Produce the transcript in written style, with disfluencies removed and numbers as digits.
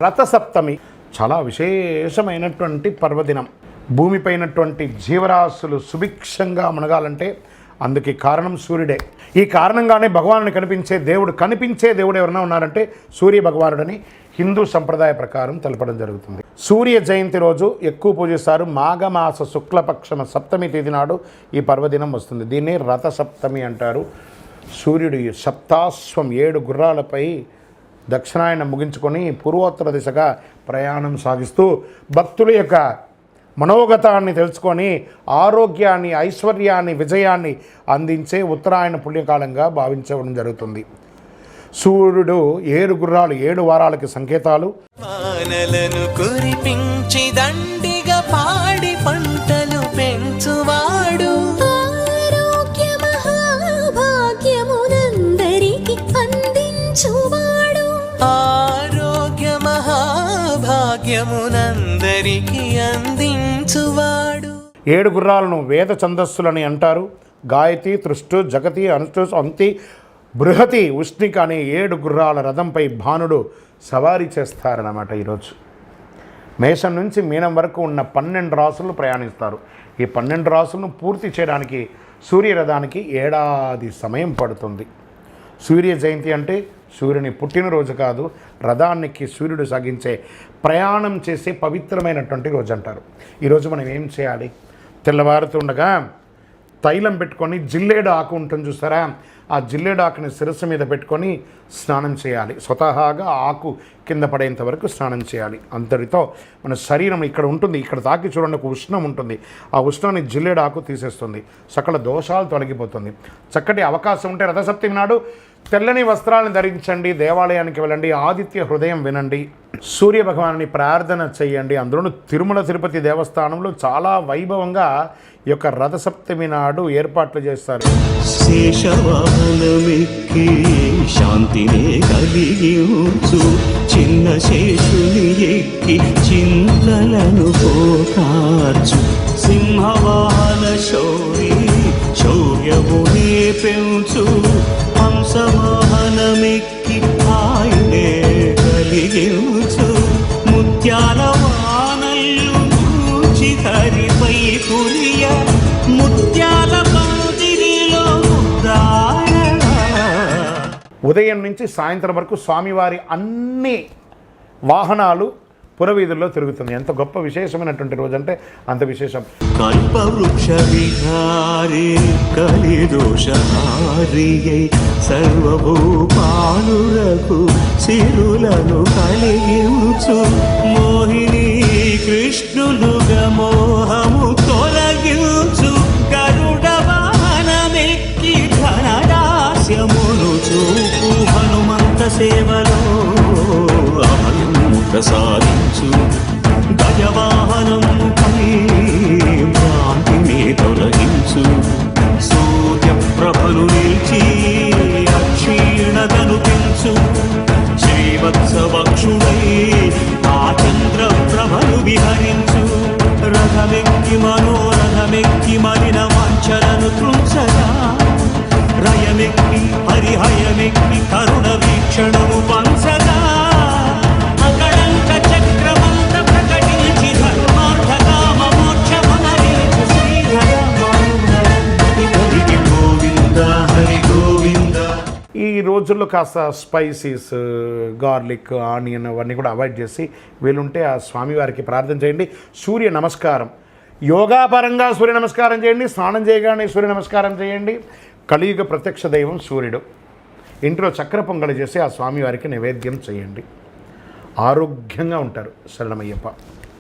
రథసప్తమి చాలా విశేషమైనటువంటి పర్వదినం. భూమిపైనటువంటి జీవరాశులు సుభిక్షంగా మునగాలంటే అందుకు కారణం సూర్యుడే. ఈ కారణంగానే భగవానుని కనిపించే దేవుడు ఎవరైనా ఉన్నారంటే సూర్య భగవానుడని హిందూ సంప్రదాయ ప్రకారం తెలపడం జరుగుతుంది. సూర్య జయంతి రోజు ఎక్కువ పూజిస్తారు. మాఘమాస శుక్లపక్షమ సప్తమి తేదీ నాడు ఈ పర్వదినం వస్తుంది. దీన్ని రథసప్తమి అంటారు. సూర్యుడు సప్తాశ్వం 7 గుర్రాలపై దక్షిణాయనం ముగించుకొని పూర్వోత్తర దిశగా ప్రయాణం సాగిస్తూ భక్తుల యొక్క మనోగతాన్ని తెలుసుకొని ఆరోగ్యాన్ని, ఐశ్వర్యాన్ని, విజయాన్ని అందించే ఉత్తరాయణ పుణ్యకాలంగా భావించడం జరుగుతుంది. సూర్యుడు 7 గుర్రాలు 7 వారాలకి సంకేతాలు. వానలను కురిపించి దండిగా పాడి పంటలు పెంచువాడు, ఆరోగ్య మహాభాగ్యమునందరికి అందించువాడు, ఆరోగ్య మహాభాగ్యమునందరికి అందించువాడు. 7 గుర్రాలను వేద ఛందస్సులని అంటారు. గాయతి, తృష్టు, జగతి, అనుష్టు, అంతి, బృహతి, ఉష్ణిక అనే 7 గుర్రాల రథంపై భానుడు సవారీ చేస్తారన్నమాట. ఈరోజు మేషం నుంచి మీనం వరకు ఉన్న 12 రాసులను ప్రయాణిస్తారు. ఈ 12 రాసులను పూర్తి చేయడానికి సూర్యరథానికి ఏడాది సమయం పడుతుంది. సూర్య జయంతి అంటే సూర్యుని పుట్టినరోజు కాదు, రథానికి సూర్యుడు సాగించే ప్రయాణం చేసే పవిత్రమైనటువంటి రోజు అంటారు. ఈరోజు మనం ఏం చేయాలి? తెల్లవారుతుండగా తైలం పెట్టుకొని జిల్లేడు ఆకు ఉంటుంది చూస్తారా, ఆ జిల్లేడు ఆకుని శిరస్సు మీద పెట్టుకొని స్నానం చేయాలి. స్వతహాగా ఆకు కింద పడేంత వరకు స్నానం చేయాలి. అంతటితో మన శరీరం ఇక్కడ ఉంటుంది, ఇక్కడ తాకి చూడండి ఒక ఉష్ణం ఉంటుంది. ఆ ఉష్ణాన్ని జిల్లేడు ఆకు తీసేస్తుంది. సకల దోషాలు తొలగిపోతుంది. చక్కటి అవకాశం ఉంటే రథసప్తమి నాడు తెల్లని వస్త్రాలను ధరించండి, దేవాలయానికి వెళ్ళండి, ఆదిత్య హృదయం వినండి, సూర్య భగవానుని ప్రార్థన చేయండి. అందులోనూ తిరుమల తిరుపతి దేవస్థానంలో చాలా వైభవంగా ఈ యొక్క రథసప్తమి నాడు ఏర్పాట్లు చేస్తారు. శేషవాహనమెక్కి శాంతినే కలిగించు, చిన్న శేషుని ఎక్కి చింతలను పోకార్చు, సింహవాహన శౌర్యమునే పెంచు, హంసవాహనమెక్కి ఆయనే కలిగించు, ముత్యాల వానల్లు మూచి హరిపై కురియ, ముత్యాల పందిరిలో ఉదయం నుంచి సాయంత్రం వరకు స్వామివారి అన్ని వాహనాలు పురవీధుల్లో తిరుగుతుంది. ఎంత గొప్ప విశేషమైనటువంటి రోజు అంటే అంత విశేషం. కల్పవృక్ష విహారీ కలిదోషహారియై సర్వభూపాలులకు సిరులను కలిగించు, మోహిని కృష్ణులుగా మోహము తొలగించు, గరుడ వాహనమెక్కి ఘనదాస్యమును చూపు, హనుమంత సేవలో అభయం ప్రసాదించు, గజవాహనం పై భ్రాంతిని తొలగించు, సూర్యప్రభలు నిలిచి అక్షీణతను పెంచు, శ్రీవత్సవక్షుడై ఆ చంద్రప్రభలు విహరించు, రథమెక్కి మనోరథమెక్కి మలిన వాంఛలను త్రుంచగా, రయమెక్కి హరిహయమెక్కి కరుణ వీక్షణము పంచగా, ఈ రోజుల్లో కాస్త స్పైసీస్, గార్లిక్, ఆనియన్ అవన్నీ కూడా అవాయిడ్ చేసి వీలుంటే ఆ స్వామివారికి ప్రార్థన చేయండి. సూర్య నమస్కారం యోగాపరంగా సూర్య నమస్కారం చేయండి, స్నానం చేయగానే సూర్య నమస్కారం చేయండి. కలియుగ ప్రత్యక్ష దైవం సూర్యుడు. ఇంట్లో చక్కెర పొంగలి చేసి ఆ స్వామివారికి నైవేద్యం చేయండి. ఆరోగ్యంగా ఉంటారు. శరణమయ్యప్ప.